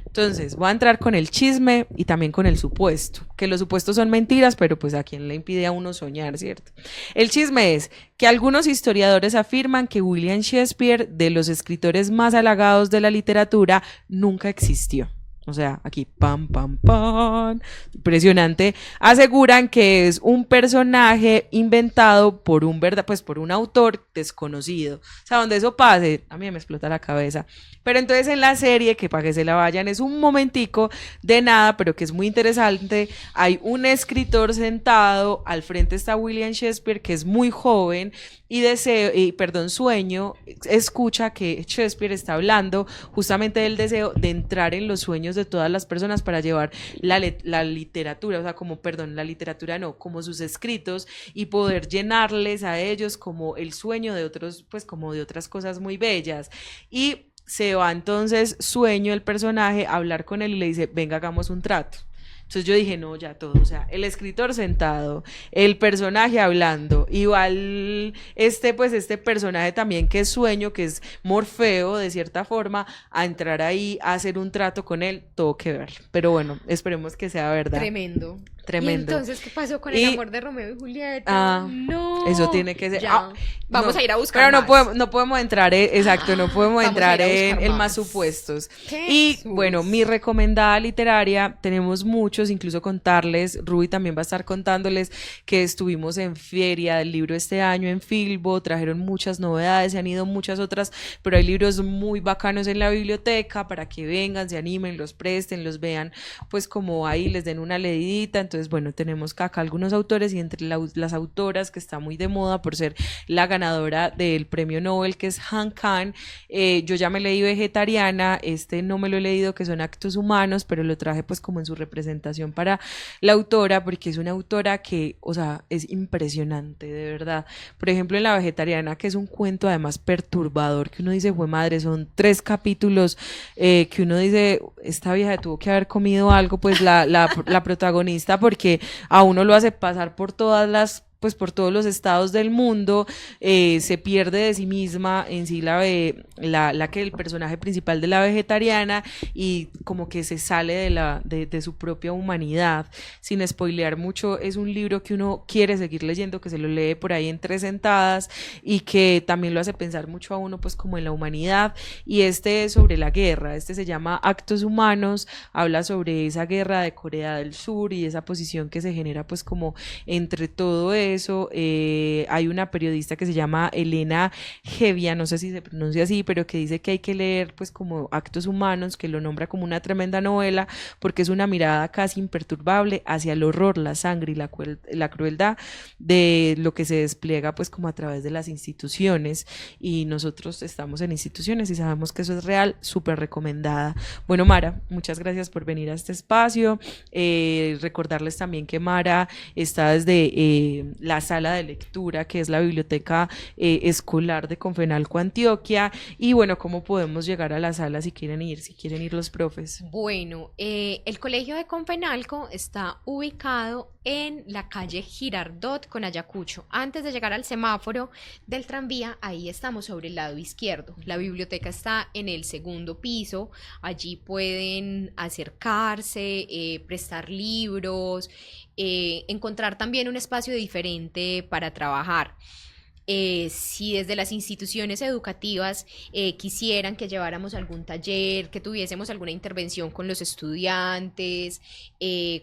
Entonces voy a entrar con el chisme y también con el supuesto, que los supuestos son mentiras, pero pues a quién le impide a uno soñar, ¿cierto? El chisme es que algunos historiadores afirman que William Shakespeare, de los escritores más halagados de la literatura, nunca existió. O sea, aquí pam, pam, pam, impresionante. Aseguran que es un personaje inventado por por un autor desconocido. O sea, donde eso pase, a mí me explota la cabeza. Pero entonces en la serie, que para que se la vayan, es un momentico de nada, pero que es muy interesante. Hay un escritor sentado, al frente está William Shakespeare, que es muy joven, Sueño escucha que Shakespeare está hablando justamente del deseo de entrar en los sueños de todas las personas para llevar la literatura, o sea, la literatura no, como sus escritos, y poder llenarles a ellos como el sueño de otros, pues como de otras cosas muy bellas. Y se va entonces Sueño, el personaje, a hablar con él y le dice, venga, hagamos un trato. Entonces yo dije, no, ya todo, o sea, el escritor sentado, el personaje hablando, y va este personaje también que es Sueño, que es Morfeo de cierta forma, a entrar ahí, a hacer un trato con él, todo que ver. Pero bueno, esperemos que sea verdad. Tremendo. Tremendo. ¿Y entonces qué pasó con el amor de Romeo y Julieta? No. Eso tiene que ser. Vamos a ir a buscar pero más. no podemos entrar, exacto, no podemos entrar en más supuestos. Y bueno, mi recomendada literaria, tenemos muchos, incluso contarles, Ruby también va a estar contándoles que estuvimos en Feria del Libro este año en Filbo, trajeron muchas novedades, se han ido muchas otras, pero hay libros muy bacanos en la biblioteca para que vengan, se animen, los presten, los vean, pues como ahí les den una leidita. Entonces, bueno, tenemos acá algunos autores, y entre las autoras que está muy de moda por ser la ganadora del premio Nobel, que es Han Kang. Yo ya me leí Vegetariana, no me lo he leído, que son Actos Humanos, pero lo traje pues como en su representación para la autora, porque es una autora que, o sea, es impresionante, de verdad. Por ejemplo, en La Vegetariana, que es un cuento además perturbador, que uno dice, fue madre, son 3 capítulos, que uno dice, esta vieja tuvo que haber comido algo, pues la protagonista, porque a uno lo hace pasar por todas las pues por todos los estados del mundo, se pierde de sí misma en sí la que el personaje principal de la vegetariana, y como que se sale de su propia humanidad. Sin spoilear mucho, es un libro que uno quiere seguir leyendo, que se lo lee por ahí en 3 sentadas y que también lo hace pensar mucho a uno pues como en la humanidad. Y este es sobre la guerra, este se llama Actos Humanos, habla sobre esa guerra de Corea del Sur y esa posición que se genera pues como entre todo eso. Hay una periodista que se llama Elena Hevia, no sé si se pronuncia así, pero que dice que hay que leer pues como Actos Humanos, que lo nombra como una tremenda novela porque es una mirada casi imperturbable hacia el horror, la sangre y la crueldad de lo que se despliega pues como a través de las instituciones, y nosotros estamos en instituciones y sabemos que eso es real. Súper recomendada. Bueno, Mara, muchas gracias por venir a este espacio. Recordarles también que Mara está desde la sala de lectura, que es la biblioteca escolar de Confenalco Antioquia, y bueno, ¿cómo podemos llegar a la sala si quieren ir los profes? Bueno, el colegio de Confenalco está ubicado en la calle Girardot con Ayacucho. Antes de llegar al semáforo del tranvía, ahí estamos sobre el lado izquierdo. La biblioteca está en el segundo piso. Allí pueden acercarse, prestar libros, encontrar también un espacio diferente para trabajar. Si desde las instituciones educativas quisieran que lleváramos algún taller, que tuviésemos alguna intervención con los estudiantes,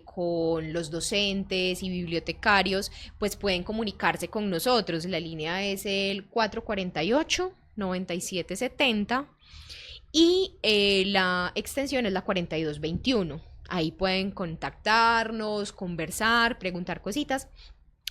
con los docentes y bibliotecarios, pues pueden comunicarse con nosotros. La línea es el 448-9770 y la extensión es la 4221. Ahí pueden contactarnos, conversar, preguntar cositas.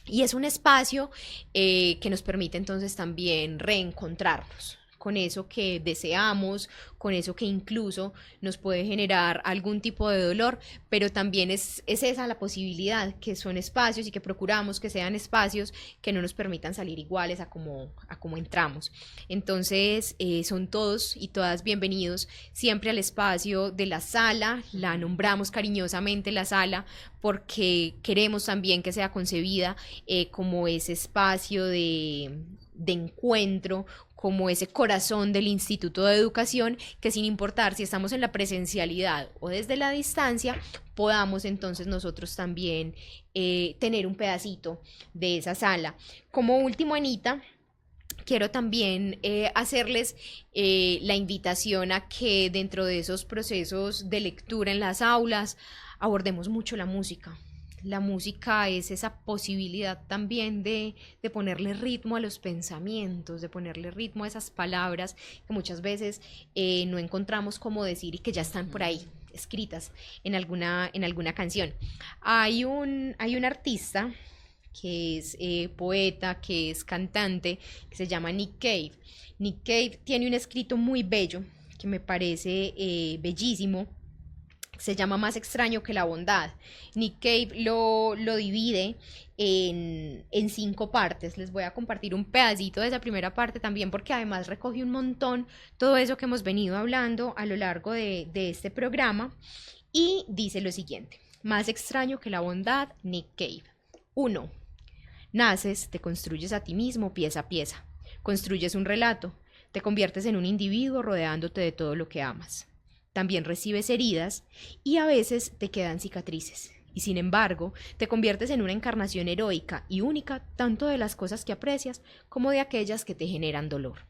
Y es un espacio que nos permite entonces también reencontrarnos con eso que deseamos, con eso que incluso nos puede generar algún tipo de dolor, pero también es esa la posibilidad, que son espacios y que procuramos que sean espacios que no nos permitan salir iguales a como entramos. Entonces son todos y todas bienvenidos siempre al espacio de la sala. La nombramos cariñosamente la sala porque queremos también que sea concebida como ese espacio de encuentro, como ese corazón del Instituto de Educación, que sin importar si estamos en la presencialidad o desde la distancia, podamos entonces nosotros también tener un pedacito de esa sala. Como último, Anita, quiero también hacerles la invitación a que dentro de esos procesos de lectura en las aulas abordemos mucho la música. La música es esa posibilidad también de ponerle ritmo a los pensamientos, de ponerle ritmo a esas palabras que muchas veces no encontramos cómo decir y que ya están por ahí escritas en alguna canción. Hay un artista que es poeta, que es cantante, que se llama Nick Cave. Nick Cave tiene un escrito muy bello que me parece bellísimo. Se llama Más extraño que la bondad. Nick Cave lo divide en 5 partes. Les voy a compartir un pedacito de esa primera parte también, porque además recoge un montón todo eso que hemos venido hablando a lo largo de este programa. Y dice lo siguiente: Más extraño que la bondad, Nick Cave. 1. Naces, te construyes a ti mismo pieza a pieza. Construyes un relato. Te conviertes en un individuo rodeándote de todo lo que amas. También recibes heridas y a veces te quedan cicatrices. Y sin embargo, te conviertes en una encarnación heroica y única tanto de las cosas que aprecias como de aquellas que te generan dolor.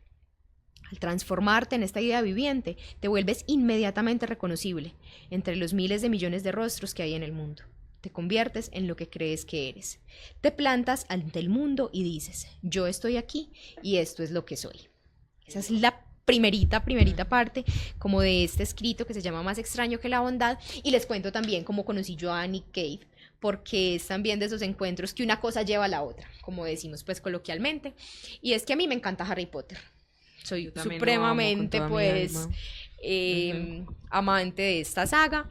Al transformarte en esta idea viviente, te vuelves inmediatamente reconocible entre los miles de millones de rostros que hay en el mundo. Te conviertes en lo que crees que eres. Te plantas ante el mundo y dices: yo estoy aquí y esto es lo que soy. Esa es la primerita parte como de este escrito que se llama Más extraño que la bondad. Y les cuento también cómo conocí yo a Nick Cave, porque es también de esos encuentros que una cosa lleva a la otra, como decimos pues coloquialmente. Y es que a mí me encanta Harry Potter. Soy supremamente pues amante de esta saga.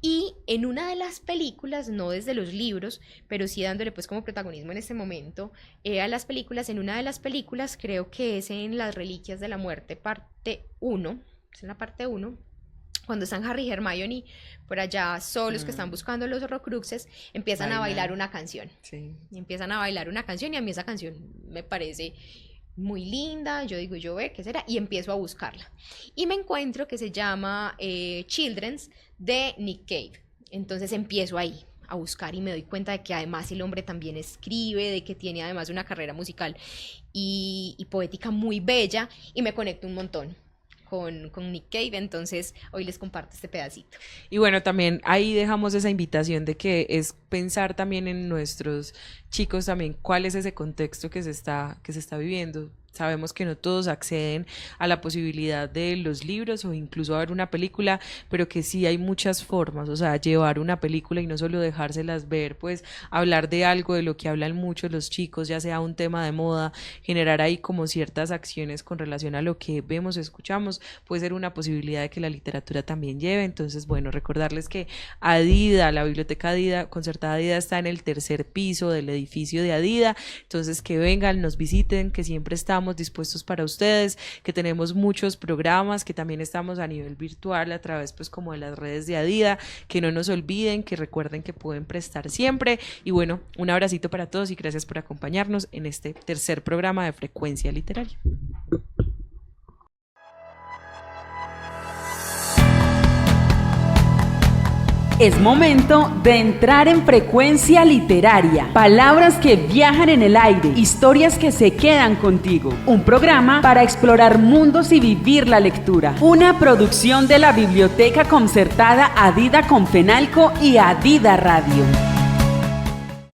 Y en una de las películas, no desde los libros, pero sí dándole pues como protagonismo en este momento a las películas, en una de las películas, creo que es en Las Reliquias de la Muerte, parte 1, es en la parte 1, cuando están Harry y Hermione por allá solos que están buscando los Horrocruxes, empiezan a bailar una canción. Sí. Empiezan a bailar una canción y a mí esa canción me parece muy linda. Yo digo, yo ve, ¿qué será? Y empiezo a buscarla. Y me encuentro que se llama Children's de Nick Cave. Entonces empiezo ahí a buscar y me doy cuenta de que además el hombre también escribe, de que tiene además una carrera musical y poética muy bella, y me conecto un montón con Nick Cave. Entonces hoy les comparto este pedacito. Y bueno, también ahí dejamos esa invitación de que es pensar también en nuestros chicos también cuál es ese contexto que se está viviendo. Sabemos que no todos acceden a la posibilidad de los libros o incluso a ver una película, pero que sí hay muchas formas, o sea, llevar una película y no solo dejárselas ver, pues hablar de algo de lo que hablan mucho los chicos, ya sea un tema de moda, generar ahí como ciertas acciones con relación a lo que vemos, escuchamos, puede ser una posibilidad de que la literatura también lleve. Entonces, bueno, recordarles que Adida, la biblioteca Adida, Concertada Adida, está en el 3er piso del edificio de Adida, entonces que vengan, nos visiten, que siempre estamos dispuestos para ustedes, que tenemos muchos programas, que también estamos a nivel virtual a través pues como de las redes de Adida, que no nos olviden, que recuerden que pueden prestar siempre. Y bueno, un abracito para todos y gracias por acompañarnos en este 3er programa de Frecuencia Literaria. Es momento de entrar en Frecuencia Literaria. Palabras que viajan en el aire, historias que se quedan contigo. Un programa para explorar mundos y vivir la lectura. Una producción de la Biblioteca Concertada Adida Confenalco y Adida Radio.